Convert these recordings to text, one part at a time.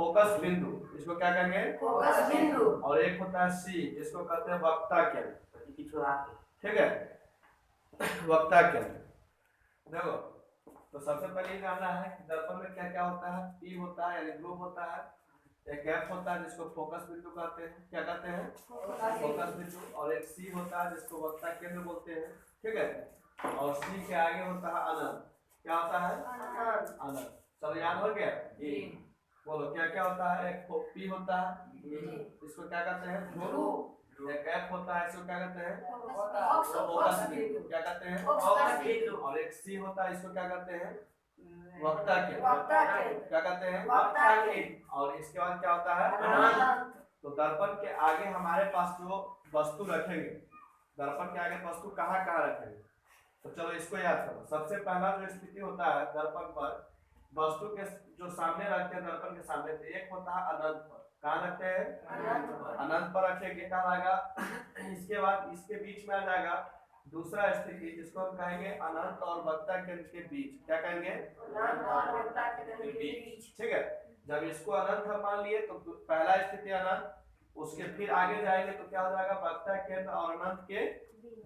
Focus बिंदु, इसको क्या कहेंगे? फोकस बिंदु। और एक होता है सी, इसको कहते हैं वक्ता केंद्र। ठीक है, वक्ता केंद्र। देखो, तो सबसे पहले जानना है कि दर्पण में क्या क्या होता है। पी होता है यानी ग्लोब होता है, एक एफ होता है जिसको फोकस बिंदु कहते हैं, क्या कहते हैं? फोकस बिंदु। और एक सी होता है जिसको वक्ता केंद्र बोलते हैं। ठीक है, और सी के आगे होता है अनंत। क्या होता है? अनंत। चलो याद हो गया जी। बोलो क्या क्या होता है? एक पी होता है, इसको क्या कहते हैं? ध्रुव। एक एफ होता है, इसको क्या कहते हैं? फोकस बिंदु। क्या कहते हैं? फोकस बिंदु। और एक सी होता है, इसको क्या कहते हैं? वक्ता केंद्र। क्या कहते हैं? वक्ता केंद्र। और इसके बाद क्या होता है? अनंत। तो दर्पण के आगे हमारे पास जो वस्तु रखेंगे, दर्पण के आगे वस्तु कहाँ कहाँ रखेंगे, तो चलो इसको याद करो। सबसे पहला जो स्थिति होता है दर्पण पर, वस्तु के जो सामने रखते हैं दर्पण के सामने, तो एक होता है अनंत पर। कहाँ रखते हैं? अनंत पर रखेंगे, कहाँ आएगा? इसके बाद इसके बीच में आ जाएगा दूसरा स्थिति, जिसको हम कहेंगे अनंत और वक्ता केंद्र के बीच। क्या कहेंगे? अनंत और वक्ता केंद्र के बीच। ठीक है, जब इसको अनंत हम मान लिए तो पहला स्थिति अनंत, उसके फिर आगे जाएंगे तो क्या हो जाएगा? वक्ता केंद्र और अनंत के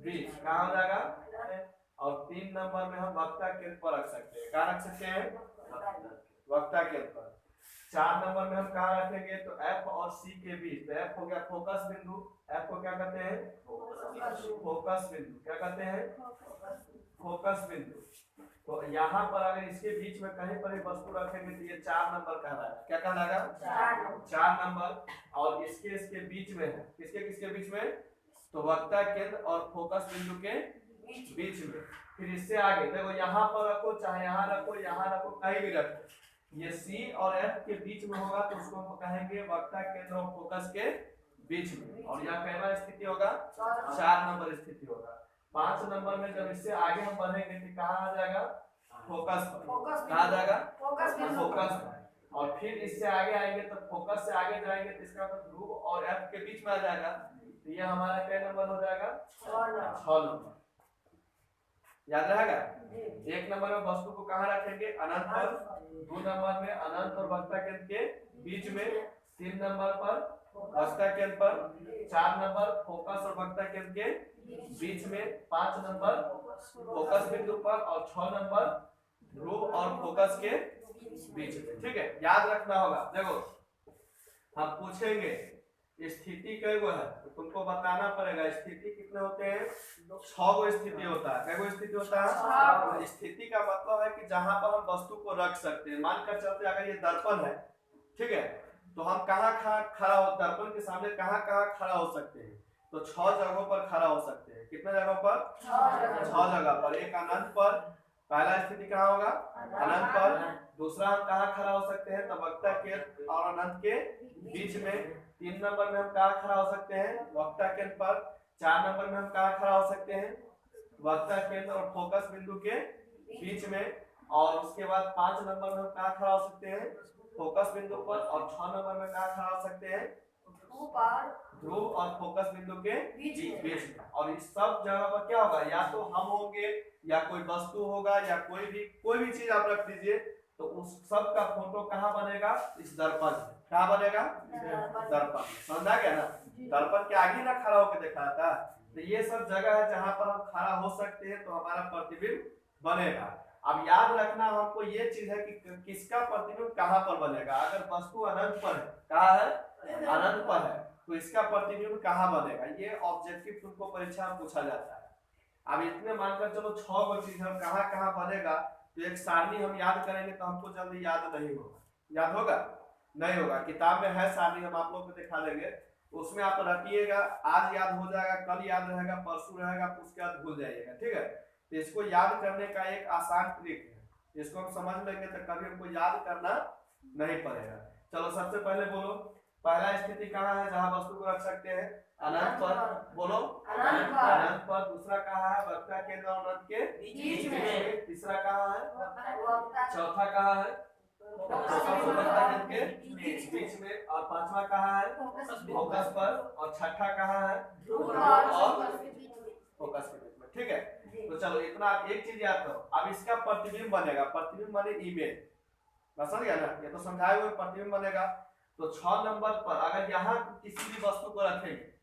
बीच। कहाँ हो जाएगा? और 3 नंबर में हम वक्ता केंद्र पर रख सकते हैं। कहाँ रख सकते हैं? वक्ता केंद्र पर। 4 नंबर में हम कहाँ रखेंगे? तो एफ और सी के बीच। तो एफ हो गया फोकस बिंदु, एफ को क्या कहते हैं? फोकस बिंदु। क्या कहते हैं? फोकस बिंदु। तो यहाँ पर अगर इसके बीच में कहीं पर वस्तु रखेंगे तो ये 4 नंबर कहलाएगा। क्या कहलाएगा? 4 नंबर। और इसके बीच में है, किसके किसके बीच में? तो वक्ता केंद्र और फोकस बिंदु के बीच में। फिर इससे आगे देखो, यहाँ पर रखो चाहे यहाँ रखो, यहाँ रखो, कहीं भी रखो, ये सी और एफ के बीच में होगा तो उसको हम कहेंगे वक्ता केंद्र और फोकस के बीच में। और यहाँ पहला स्थिति होगा, 4 नंबर स्थिति होगा। 5 नंबर में जब इससे आगे हम बढ़ेंगे तो कहाँ आ जाएगा? फोकस पर। कहाँ जाएगा? फोकस। और फिर इससे आगे आएंगे तो फोकस से आगे जाएंगे तो इसका मतलब ध्रुव और एफ के बीच में आ जाएगा। तो ये हमारा क्या नंबर हो जाएगा? 6 नंबर। याद रहेगा? 1 नंबर में वस्तु को कहाँ रखेंगे? अनंत पर। 2 नंबर में अनंत और वक्ता केंद्र के बीच में। 3 नंबर पर वक्ता केंद्र पर। 4 नंबर फोकस और वक्ता केंद्र के बीच में। 5 नंबर फोकस बिंदु पर। और 6 नंबर ध्रुव और फोकस के बीच में। ठीक है, याद रखना होगा। देखो, हम पूछेंगे स्थिति कई गो है तो तुमको बताना पड़ेगा स्थिति कितने होते हैं। 6 गो स्थिति होता है। कई स्थिति होता है? स्थिति का मतलब है कि जहां पर हम वस्तु को रख सकते हैं। मानकर चलते अगर ये दर्पण है, ठीक है, तो हम कहाँ खड़ा हो, दर्पण के सामने कहाँ खड़ा हो सकते हैं? तो 6 जगहों पर खड़ा हो सकते हैं। कितने जगहों पर? 6 जगह पर। एक अनंत पर, पहला स्थिति कहाँ होगा? अनंत पर। दूसरा हम कहाँ खड़ा हो सकते हैं? तो वक्ता केंद्र और अनंत के बीच में। 3 नंबर में हम कहाँ खड़ा हो सकते हैं? वक्ता केंद्र पर। 4 नंबर में हम कहाँ खड़ा हो सकते हैं? वक्ता केंद्र और फोकस बिंदु के बीच में। और उसके बाद 5 नंबर में हम कहाँ खड़ा हो सकते हैं? फोकस बिंदु पर। और 6 नंबर में कहाँ खड़ा हो सकते हैं? ध्रुव और फोकस बिंदु के बीच में। और इस सब जगह पर क्या होगा? या तो हम होंगे या कोई वस्तु होगा या कोई भी चीज आप रख दीजिए, तो उस सब का फोटो कहाँ बनेगा? इस दर्पण में। कहाँ बनेगा? दर्पण। समझा गया ना? दर्पण के आगे ना खड़ा होकर देखा था। तो ये सब जगह है जहां पर हम खड़ा हो सकते हैं तो हमारा प्रतिबिंब बनेगा। अब याद रखना हमको ये चीज है कि किसका प्रतिबिंब कहाँ पर बनेगा। अगर वस्तु अनंत पर है, कहाँ है? अनंत पर है, तो इसका प्रतिबिंब कहाँ बनेगा? ये ऑब्जेक्टिव तुमको परीक्षा में पूछा जाता है। अब इतने मानकर चलो 6 गो चीज हम कहाँ बनेगा, तो एक सारणी हम याद करेंगे तो हमको जल्दी याद नहीं होगा। याद होगा? नहीं होगा। किताब में है सारणी, हम आप लोग को दिखा देंगे, उसमें आप रटिएगा, आज याद हो जाएगा, कल याद रहेगा, परसों रहेगा, उसके बाद भूल जाइएगा। ठीक है, तो इसको याद करने का एक आसान ट्रिक है, इसको हम समझ लेंगे तो कभी हमको याद करना नहीं पड़ेगा। चलो सबसे पहले बोलो, पहला स्थिति कहाँ है जहां वस्तु को रख सकते हैं? अनंत पर। बोलो, अनंत पर। दूसरा कहाँ है? वक्ता केंद्र और अनंत के बीच में। तीसरा कहाँ है? चौथा कहाँ है? वक्ता केंद्र के बीच में। और 5वां कहाँ है? फोकस पर। और 6ठा कहाँ है? और फोकस के बीच में। ठीक है, तो चलो इतना एक चीज याद करो। अब इसका प्रतिबिंब बनेगा, प्रतिबिंब माने इमेज। समझ गया ना, ये तो समझाए हुए प्रतिबिंब बनेगा। तो 6 नंबर पर अगर यहाँ किसी भी वस्तु को रखेंगे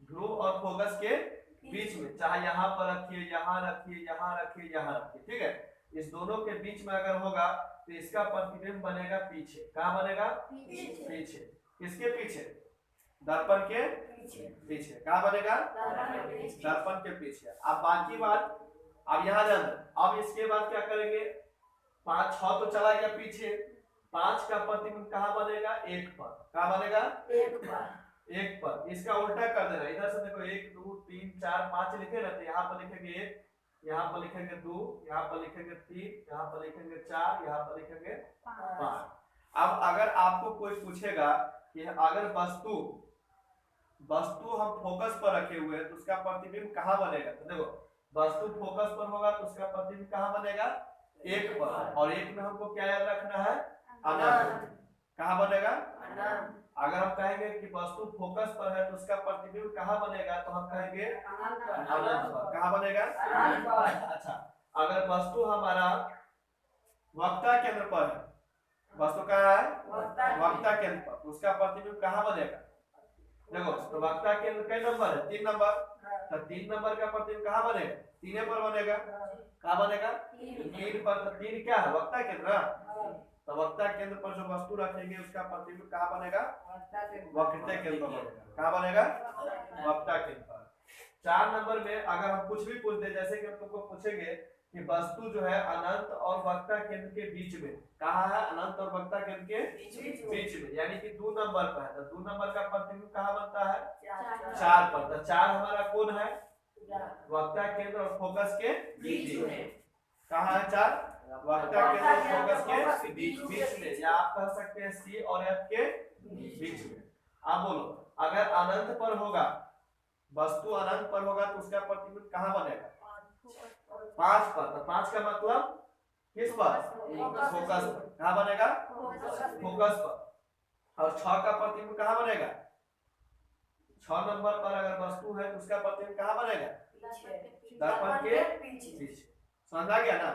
ध्रुव और फोकस के बीच में, चाहे यहाँ पर रखिए, यहाँ रखिए, यहाँ रखिए, यहाँ रखिए, ठीक है, इस दोनों के बीच में अगर होगा तो इसका प्रतिबिंब बनेगा पीछे। कहाँ बनेगा? पीछे। किसके पीछे? दर्पण के पीछे। कहाँ बनेगा? दर्पण के पीछे। अब बाकी बात, अब यहाँ जाना, अब इसके बाद क्या करेंगे, 5 6 तो चला गया पीछे, 5 का प्रतिबिंब कहाँ बनेगा? 1 पर। कहाँ बनेगा? 1 पर। इसका उल्टा कर देना, इधर से देखो 1 2 3 4 5 लिखे रहते, यहाँ पर लिखेंगे 1, यहाँ पर लिखेंगे 2, यहाँ पर लिखेंगे 3, यहाँ पर लिखेंगे 4, यहाँ पर लिखेंगे 5। अब अगर आपको कोई पूछेगा कि अगर वस्तु हम फोकस पर रखे हुए हैं तो उसका प्रतिबिंब कहाँ बनेगा, तो देखो वस्तु फोकस पर होगा तो उसका प्रतिबिंब कहाँ बनेगा? 1 पर। और 1 में हमको क्या याद रखना है? अनंत। कहाँ बनेगा? अगर हम कहेंगे कि वस्तु फोकस पर है तो उसका प्रतिबिंब कहाँ बनेगा, तो हम कहेंगे अनंत पर। कहाँ बनेगा? अच्छा, अगर वस्तु हमारा वक्ता केंद्र पर है, वस्तु कहाँ है? वक्ता केंद्र पर, तो उसका प्रतिबिंब कहाँ बनेगा? देखो तो वक्ता केंद्र कई नंबर है? 3 नंबर। तो 3 नंबर का प्रतिबिंब कहाँ बनेगा? 3 पर बनेगा। कहाँ बनेगा? 3 पर। तो 3 क्या है? वक्ता केंद्र। तो वक्ता केंद्र पर जो वस्तु रखेंगे उसका प्रतिबिंब कहाँ बनेगा? वक्रता केंद्र पर बनेगा। कहाँ बनेगा? वक्ता केंद्र पर। 4 नंबर में अगर हम कुछ भी पूछ दे, जैसे कि हम तुमको पूछेंगे कि वस्तु जो है अनंत और वक्ता केंद्र के बीच में, कहाँ है? अनंत और वक्ता केंद्र के बीच में, यानी कि 2 नंबर पर है, तो 2 नंबर का प्रतिबिंब कहाँ बनता है? 4 पर। तो 4 हमारा कौन है? वक्ता केंद्र और फोकस के बीच में। कहाँ है 4? वक्ता केंद्र और फोकस के बीच में, या आप कह सकते हैं सी और एफ के बीच में। आप बोलो, अगर अनंत पर होगा, वस्तु अनंत पर होगा तो उसका प्रतिबिंब कहाँ बनेगा? 5 पर। तो 5 का मतलब किस पर? फोकस पर। कहाँ बनेगा? फोकस पर। और 6 का प्रतिबिंब कहाँ बनेगा? 6 नंबर पर अगर वस्तु है तो उसका प्रतिबिंब कहाँ बनेगा? दर्पण के पीछे। समझ आ गया ना?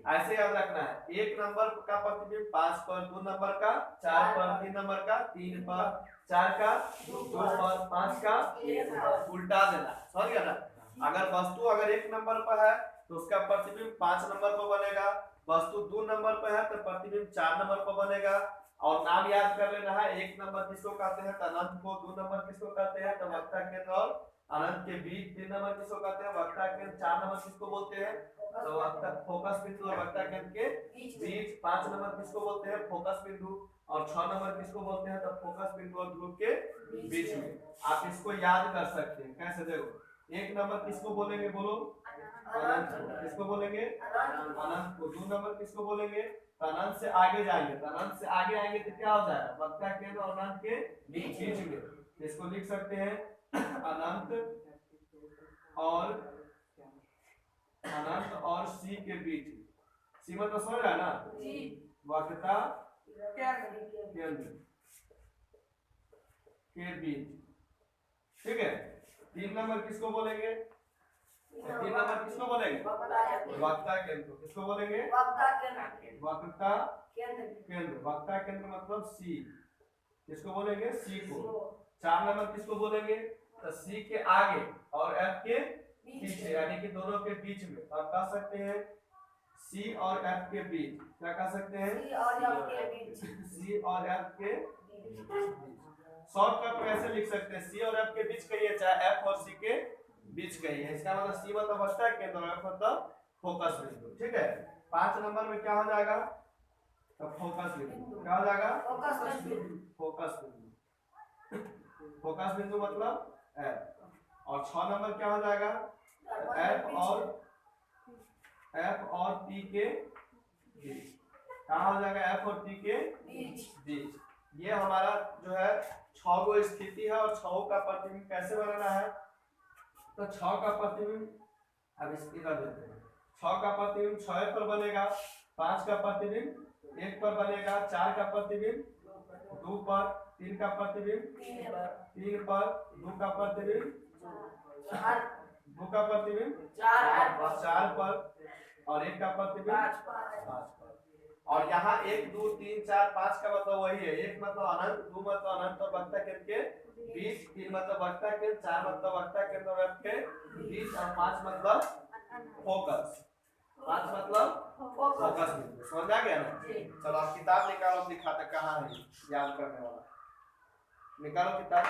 ऐसे याद रखना है, 1 नंबर का प्रतिबिंब 5 पर, 2 नंबर का 4 पर, 3 नंबर का 3 पर, 4 का 2 पर, 5 का 1 पर। उल्टा देना, समझ गया ना? अगर वस्तु अगर 1 नंबर पर है तो उसका प्रतिबिंब 5 नंबर पर बनेगा, वस्तु 2 नंबर पर है तो प्रतिबिंब 4 नंबर पर बनेगा। और नाम याद कर लेना है, 1 नंबर किसको कहते हैं? अनंत को। 2 नंबर किसको कहते हैं? तो वक्ता केंद्र और अनंत के बीच। 3 नंबर किसको कहते हैं? वक्ता केंद्र। 4 नंबर किसको बोलते हैं? तो वक्ता फोकस बिंदु और वक्ता केंद्र के बीच। 5 नंबर किसको बोलते हैं? फोकस बिंदु। और 6 नंबर किसको बोलते हैं? तो फोकस बिंदु और ध्रुव के बीच में। आप इसको याद कर सकते हैं कैसे, देखो 1 नंबर किसको बोलेंगे? बोलो अनंत को। किसको बोलेंगे? अनंत को। 2 नंबर किसको बोलेंगे? अनंत से आगे जाएंगे, तो अनंत से आगे आएंगे तो क्या हो जाएगा? वक्ता केंद्र और अनंत के बीच में। इसको लिख सकते हैं अनंत और सी के बीच। सी मतलब समझ रहा है ना? वक्रता केंद्र के बीच, ठीक है। 3 नंबर किसको बोलेंगे? 3 नंबर किसको बोलेंगे? वक्ता केंद्र। किसको बोलेंगे? वक्रता केंद्र। वक्ता केंद्र मतलब सी। किसको बोलेंगे? सी को। 4 नंबर किसको बोलेंगे? तो सी के आगे और एफ के पीछे, यानी कि दोनों के बीच में। तो आप कह सकते हैं सी और एफ के बीच। क्या कह सकते हैं? सी और एफ के बीच। शॉर्टकट में ऐसे लिख सकते हैं, सी और एफ के बीच कहिए, चाहे एफ और सी के बीच कहिए। इसका मतलब सी मतलब वक्ता केंद्र और एफ मतलब फोकस बिंदु, ठीक है। 5 नंबर में क्या हो जाएगा? तो फोकस बिंदु। क्या हो जाएगा? फोकस बिंदु। फोकस बिंदु मतलब एफ। और 6 नंबर क्या हो जाएगा? एफ और टी के बीच। कहाँ हो जाएगा? एफ और टी के बीच। ये हमारा जो है 6 गो स्थिति है, और 6 का प्रतिबिंब कैसे बनाना है? तो 6 का प्रतिबिंब अब इसकी कर देते हैं। 6 का प्रतिबिंब 6 पर बनेगा, 5 का प्रतिबिंब 1 पर बनेगा, 4 का प्रतिबिंब 2 पर, 3 का प्रतिबिंब 3 पर, 2 का प्रतिबिंब 4 पर, और 1 का प्रतिबिंब 5 पर। और यहाँ 1 2 3 4 5 का मतलब वही है। 1 मतलब अनंत, 2 मतलब अनंत और वक्ता केंद्र के बीच, 3 मतलब वक्ता केंद्र, 4 मतलब वक्ता केंद्र और के बीच, और 5 मतलब फोकस। 5 मतलब फोकस बिंदु। समझ आ गया ना? चलो आप किताब निकालो, दिखाते कहाँ है याद करने वाला। निकालो किताब।